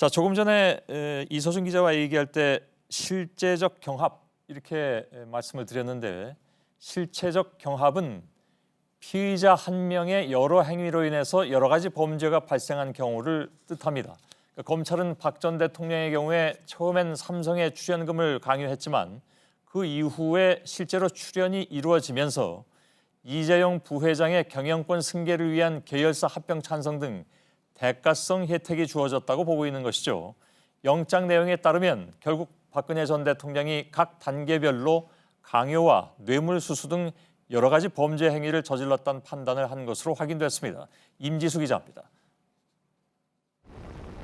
자, 조금 전에 이서준 기자와 얘기할 때 실제적 경합 이렇게 말씀을 드렸는데 실체적 경합은 피의자 한 명의 여러 행위로 인해서 여러 가지 범죄가 발생한 경우를 뜻합니다. 그러니까 검찰은 박 전 대통령의 경우에 처음엔 삼성의 출연금을 강요했지만 그 이후에 실제로 출연이 이루어지면서 이재용 부회장의 경영권 승계를 위한 계열사 합병 찬성 등 대가성 혜택이 주어졌다고 보고 있는 것이죠. 영장 내용에 따르면 결국 박근혜 전 대통령이 각 단계별로 강요와 뇌물수수 등 여러 가지 범죄 행위를 저질렀다는 판단을 한 것으로 확인됐습니다. 임지수 기자입니다.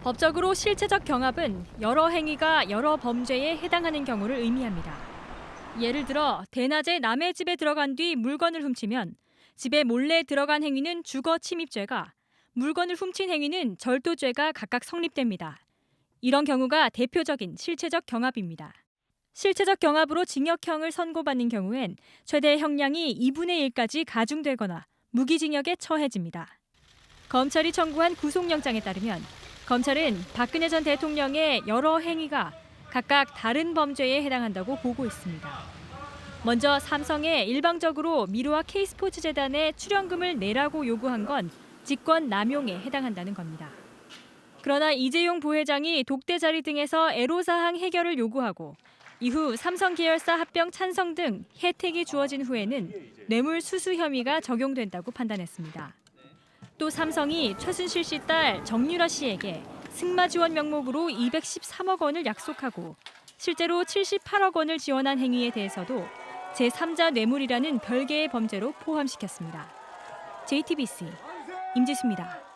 법적으로 실체적 경합은 여러 행위가 여러 범죄에 해당하는 경우를 의미합니다. 예를 들어 대낮에 남의 집에 들어간 뒤 물건을 훔치면 집에 몰래 들어간 행위는 주거 침입죄가, 물건을 훔친 행위는 절도죄가 각각 성립됩니다. 이런 경우가 대표적인 실체적 경합입니다. 실체적 경합으로 징역형을 선고받는 경우엔 최대 형량이 2분의 1까지 가중되거나 무기징역에 처해집니다. 검찰이 청구한 구속영장에 따르면 검찰은 박근혜 전 대통령의 여러 행위가 각각 다른 범죄에 해당한다고 보고 있습니다. 먼저 삼성에 일방적으로 미르와 K스포츠재단에 출연금을 내라고 요구한 건 직권 남용에 해당한다는 겁니다. 그러나 이재용 부회장이 독대 자리 등에서 애로사항 해결을 요구하고 이후 삼성 계열사 합병 찬성 등 혜택이 주어진 후에는 뇌물 수수 혐의가 적용된다고 판단했습니다. 또 삼성이 최순실 씨 딸 정유라 씨에게 승마 지원 명목으로 213억 원을 약속하고 실제로 78억 원을 지원한 행위에 대해서도 제3자 뇌물이라는 별개의 범죄로 포함시켰습니다. JTBC 임지수입니다.